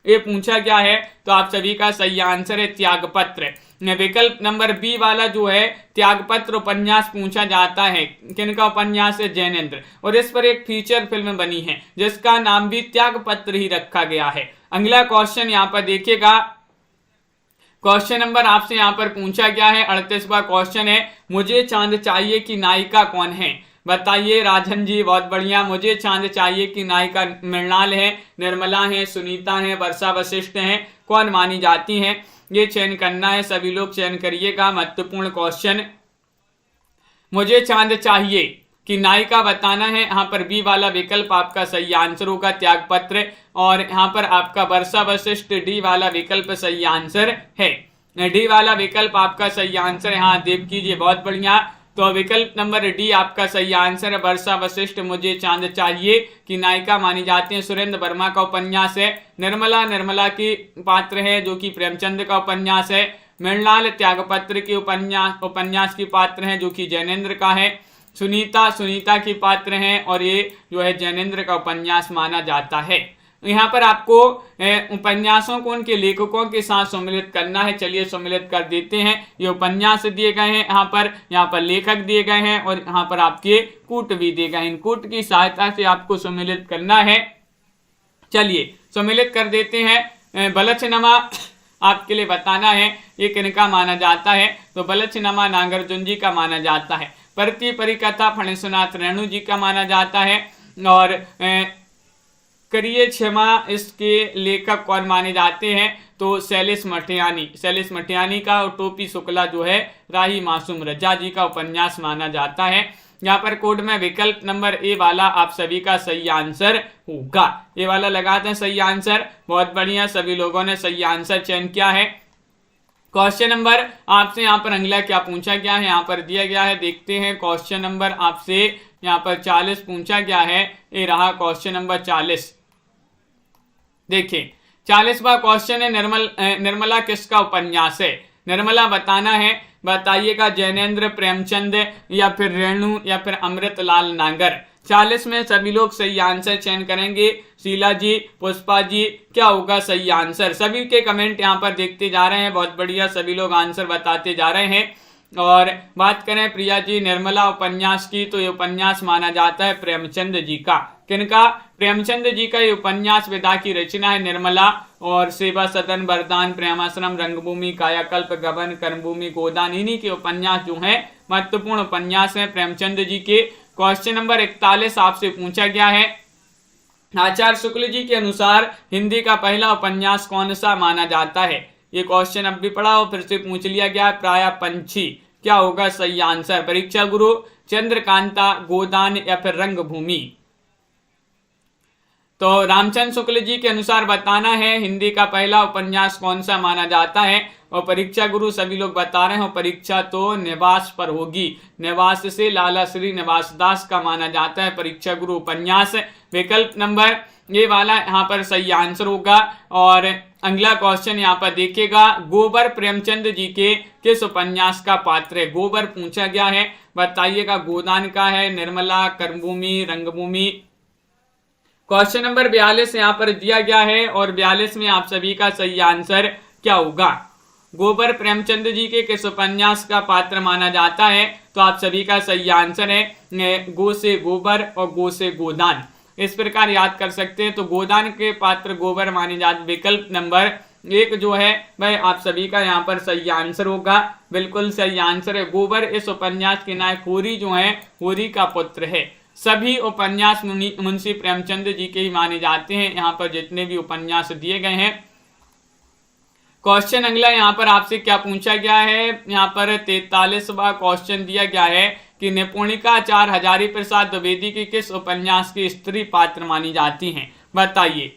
Speaker 1: ये पूछा गया है। तो आप सभी का सही आंसर है त्यागपत्र। विकल्प नंबर बी वाला जो है त्यागपत्र उपन्यास पूछा जाता है। किनका उपन्यास है? जैनेन्द्र। और इस पर एक फीचर फिल्म बनी है जिसका नाम भी त्यागपत्र ही रखा गया है। अगला क्वेश्चन यहाँ पर देखिएगा। क्वेश्चन नंबर आपसे यहाँ पर पूछा गया है 38वां क्वेश्चन है मुझे चांद चाहिए की नायिका कौन है? बताइए राजन जी। बहुत बढ़िया। मुझे चांद चाहिए की नायिका मृणाल है, निर्मला है, सुनीता है, वर्षा वशिष्ठ है, कौन मानी जाती हैं? ये चयन करना है, सभी लोग चयन करिएगा। महत्वपूर्ण क्वेश्चन। मुझे चांद चाहिए कि नायिका बताना है। यहाँ पर बी वाला विकल्प आपका सही आंसर होगा त्यागपत्र। और यहाँ पर आपका वर्षा वशिष्ठ डी वाला विकल्प सही आंसर है। डी वाला विकल्प आपका सही आंसर है। हाँ देवकी जी बहुत बढ़िया। तो विकल्प नंबर डी आपका सही आंसर है वर्षा वशिष्ठ मुझे चांद चाहिए की नायिका मानी जाती है। सुरेंद्र वर्मा का उपन्यास है। निर्मला की पात्र है जो कि प्रेमचंद का उपन्यास है। मृणाल त्यागपत्र के उपन्यास की पात्र है जो कि जैनेन्द्र का है। सुनीता की पात्र हैं और ये जो है जैनेन्द्र का उपन्यास माना जाता है। यहाँ पर आपको उपन्यासों को उनके लेखकों के साथ सम्मिलित करना है। चलिए सम्मिलित कर देते हैं। ये उपन्यास दिए गए हैं, यहाँ पर लेखक दिए गए हैं और यहाँ पर आपके कूट भी दिए गए हैं। इन कूट की सहायता से आपको सम्मिलित करना है। चलिए सम्मिलित कर देते हैं। बलछनमा आपके लिए बताना है ये किनका माना जाता है। तो बलछनमा नागार्जुन जी का माना जाता है। प्रति परिकथा फणीश्वरनाथ रेणु जी का माना जाता है। और करिए क्षमा इसके लेखक कौन माने जाते हैं, तो शैलेश मठियानी का। और टोपी शुक्ला जो है राही मासूम रजा जी का उपन्यास माना जाता है। यहाँ पर कोड में विकल्प नंबर ए वाला आप सभी का सही आंसर होगा। ए वाला लगाते हैं सही आंसर। बहुत बढ़िया, सभी लोगों ने सही आंसर चयन किया है। क्वेश्चन नंबर आपसे यहाँ पर अगला क्या पूछा गया है, यहाँ पर दिया गया है, देखते हैं। क्वेश्चन नंबर आपसे यहाँ पर 40 पूछा गया है। ये रहा क्वेश्चन नंबर 40। देखिए 40वां क्वेश्चन है, निर्मला किसका उपन्यास है? निर्मला बताना है, बताइएगा जैनेन्द्र प्रेमचंद या फिर रेणु या फिर अमृतलाल नागर। 40 में सभी लोग सही आंसर चयन करेंगे। शीला जी, पुष्पा जी, क्या होगा सही आंसर? सभी के कमेंट यहाँ पर देखते जा रहे हैं। बहुत बढ़िया, सभी लोग आंसर बताते जा रहे हैं। और बात करें प्रिया जी निर्मला उपन्यास की, तो ये उपन्यास माना जाता है प्रेमचंद जी का। किनका? प्रेमचंद जी का ये उपन्यास विधा की रचना है निर्मला। और सेवा सदन, वरदान, प्रेमाश्रम, रंगभूमि, कायाकल्प, गबन, कर्मभूमि, गोदान, इन्हीं के उपन्यास जो हैं महत्वपूर्ण उपन्यास हैं प्रेमचंद जी के। क्वेश्चन नंबर 41 आपसे पूछा गया है, आचार्य शुक्ल जी के अनुसार हिंदी का पहला उपन्यास कौन सा माना जाता है? ये क्वेश्चन अब भी पढ़ा और फिर से पूछ लिया गया। प्राय पंछी, क्या होगा सही आंसर? परीक्षा गुरु, चंद्रकांता, गोदान या फिर रंगभूमि? तो रामचंद्र शुक्ल जी के अनुसार बताना है हिंदी का पहला उपन्यास कौन सा माना जाता है। और परीक्षा गुरु सभी लोग बता रहे हैं, परीक्षा तो निवास पर होगी। निवास से लाला श्री निवास दास का माना जाता है परीक्षा गुरु उपन्यास। विकल्प नंबर ये वाला यहाँ पर सही आंसर होगा। और अगला क्वेश्चन यहाँ पर देखिएगा, गोबर प्रेमचंद जी के किस उपन्यास का पात्र है? गोबर पूछा गया है, बताइएगा गोदान का है, निर्मला, कर्मभूमि, रंगभूमि? क्वेश्चन नंबर 42 यहाँ पर दिया गया है और 42 में आप सभी का सही आंसर क्या होगा? गोबर प्रेमचंद जी के किस उपन्यास का पात्र माना जाता है? तो आप सभी का सही आंसर है गो से गोबर और गो से गोदान। इस प्रकार याद कर सकते हैं। तो गोदान के पात्र गोबर माने जाते। विकल्प नंबर 1 जो है वह आप सभी का यहाँ पर सही आंसर होगा। बिल्कुल सही आंसर है। गोबर इस उपन्यास के नायक होरी जो है होरी का पुत्र है। सभी उपन्यास मुंशी प्रेमचंद जी के ही माने जाते हैं, यहाँ पर जितने भी उपन्यास दिए गए हैं। क्वेश्चन अगला यहाँ पर आपसे क्या पूछा गया है, यहाँ पर 43वां क्वेश्चन दिया गया है कि निपुणिका आचार्य हजारी प्रसाद द्विवेदी की किस उपन्यास की स्त्री पात्र मानी जाती हैं? बताइए।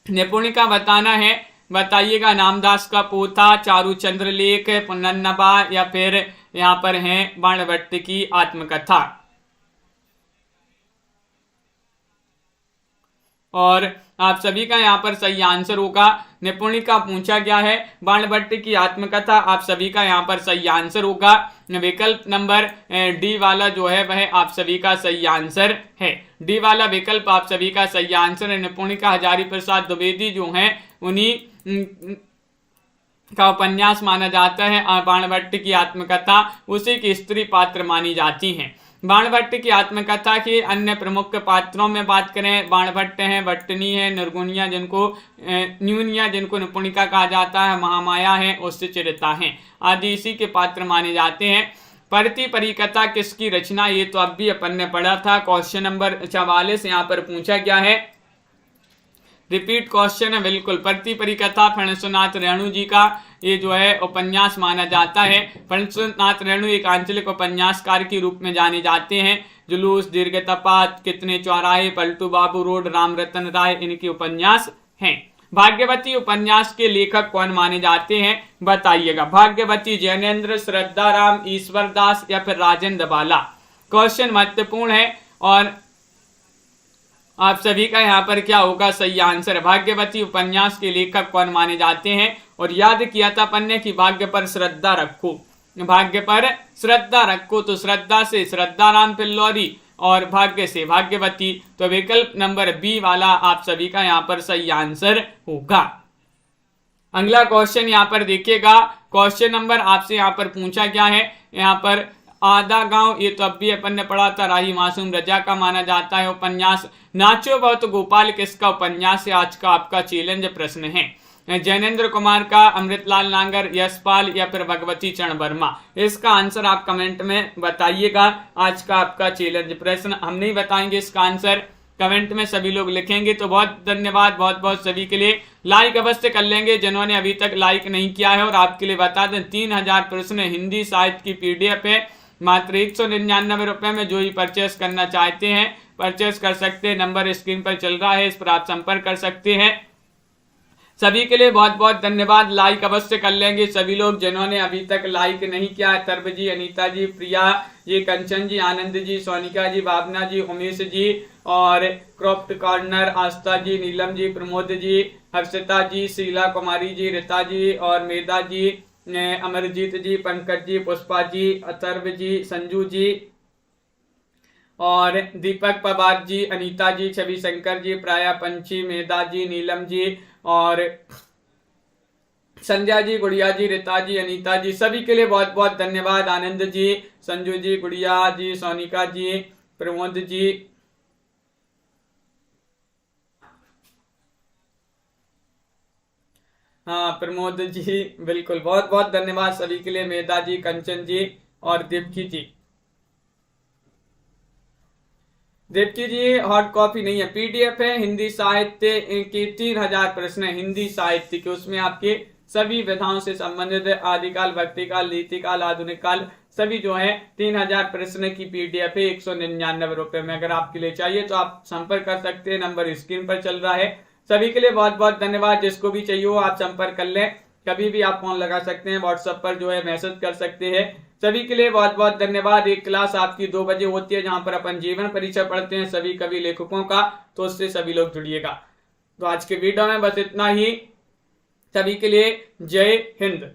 Speaker 1: निपुणिका बताना है, बताइएगा नामदास का पोथा, चारुचंद्र लेख, पुनर्नबा या फिर यहाँ पर है बाणभट्ट की आत्मकथा। और आप सभी का यहाँ पर सही आंसर होगा। निपुणिका पूछा गया है, बाणभट्ट की आत्मकथा आप सभी का यहाँ पर सही आंसर होगा। विकल्प नंबर डी वाला जो है वह आप सभी का सही आंसर है। डी वाला विकल्प आप सभी का सही आंसर है। निपुणिका हजारी प्रसाद द्विवेदी जो हैं उन्हीं का उपन्यास माना जाता है। बाणभट्ट की आत्मकथा उसी की स्त्री पात्र मानी जाती हैं। बाणभट्ट की आत्मकथा के अन्य प्रमुख पात्रों में बात करें, बाणभट्ट हैं, भट्टनी है, निर्गुणिया जिनको न्यूनिया जिनको निपुणिका कहा जाता है, महामाया है, उच्चचरिता हैं आदि इसी के पात्र माने जाते हैं। प्रति परिकथा किसकी रचना? ये तो अब भी अपन ने पढ़ा था। क्वेश्चन नंबर 44 यहाँ पर पूछा गया है, रिपीट क्वेश्चन है बिल्कुल। प्रति परिकथा फणीश्वरनाथ रेणु जी का ये जो है उपन्यास माना जाता है। फणीश्वरनाथ रेणु एक आंचलिक उपन्यासकार के रूप में जाने जाते हैं। जुलूस, दीर्घतपात, कितने चौराहे, पलटू बाबू रोड, राम रतन राय इनके उपन्यास हैं। भाग्यवती उपन्यास के लेखक कौन माने जाते हैं? बताइएगा। भाग्यवती जैनेन्द्र, श्रद्धाराम, ईश्वर दास या फिर राजेंद्र बाला? क्वेश्चन महत्वपूर्ण है और आप सभी का यहाँ पर क्या होगा सही आंसर? भाग्यवती उपन्यास के लेखक कौन माने जाते हैं? और याद किया था अपन ने कि भाग्य पर श्रद्धा रखो, भाग्य पर श्रद्धा रखो, तो श्रद्धा से श्रद्धाराम पिल्लौरी और भाग्य से भाग्यवती। तो विकल्प नंबर बी वाला आप सभी का यहाँ पर सही आंसर होगा। अगला क्वेश्चन यहाँ पर देखिएगा। क्वेश्चन नंबर आपसे यहाँ पर पूछा गया है, यहाँ पर आधा गांव, ये तो अब भी अपन ने पढ़ा था, राही मासूम रजा का माना जाता है उपन्यास। नाचो बहुत गोपाल किसका उपन्यास है? आज का आपका चैलेंज प्रश्न है। जैनेन्द्र कुमार का, अमृतलाल नांगर, यशपाल या फिर भगवती चरण वर्मा? इसका आंसर आप कमेंट में बताइएगा। आज का आपका चैलेंज प्रश्न हम नहीं बताएंगे, इसका आंसर कमेंट में सभी लोग लिखेंगे। तो बहुत धन्यवाद बहुत बहुत सभी के लिए। लाइक अवश्य कर लेंगे जिन्होंने अभी तक लाइक नहीं किया है। और आपके लिए बता दें 3000 प्रश्न हिंदी साहित्य की PDF है, मात्र 199 रुपए में। जो ही परचेस करना चाहते हैं परचेस कर सकते हैं, नंबर स्क्रीन पर चल रहा है, इस पर आप संपर्क कर सकते हैं। सभी के लिए बहुत बहुत धन्यवाद। लाइक अवश्य कर लेंगे सभी लोग जिन्होंने अभी तक लाइक नहीं किया है। सर्व जी, अनीता जी, प्रिया जी, कंचन जी, आनंद जी, सोनिका जी, भावना जी, उमेश जी और क्रॉफ्ट कॉर्नर, आस्था जी, नीलम जी, प्रमोद जी, हर्षिता जी, शीला कुमारी जी, रीता जी और मेधा जी, अमरजीत जी, पंकज जी, पुष्पा जी, अथर्व जी, संजू जी और दीपक पवार जी, अनीता जी, छवि शंकर जी, प्राया पंछी, मेधा जी, नीलम जी और संध्या जी, गुड़िया जी, रीता जी, अनीता जी, सभी के लिए बहुत बहुत धन्यवाद। आनंद जी, संजू जी, गुड़िया जी, सोनिका जी, प्रमोद जी, हाँ प्रमोद जी, बिल्कुल बहुत बहुत धन्यवाद सभी के लिए। मेधा जी, कंचन जी और देवकी जी। देवकी जी हॉट कॉपी नहीं है, PDF है। हिंदी साहित्य के 3000 प्रश्न है हिंदी साहित्य के, उसमें आपके सभी विधाओं से संबंधित आदिकाल, भक्तिकाल, नीतिकाल, आधुनिक काल सभी जो है 3000 प्रश्न की PDF है 199 रुपए में। अगर आपके लिए चाहिए तो आप संपर्क कर सकते हैं, नंबर स्क्रीन पर चल रहा है। सभी के लिए बहुत बहुत धन्यवाद। जिसको भी चाहिए हो आप संपर्क कर लें, कभी भी आप फोन लगा सकते हैं, व्हाट्सएप पर जो है मैसेज कर सकते हैं। सभी के लिए बहुत बहुत धन्यवाद। एक क्लास आपकी 2 बजे होती है जहां पर अपन जीवन परिचय पढ़ते हैं सभी कवि लेखकों का, तो उससे सभी लोग जुड़िएगा। तो आज के वीडियो में बस इतना ही। सभी के लिए जय हिंद।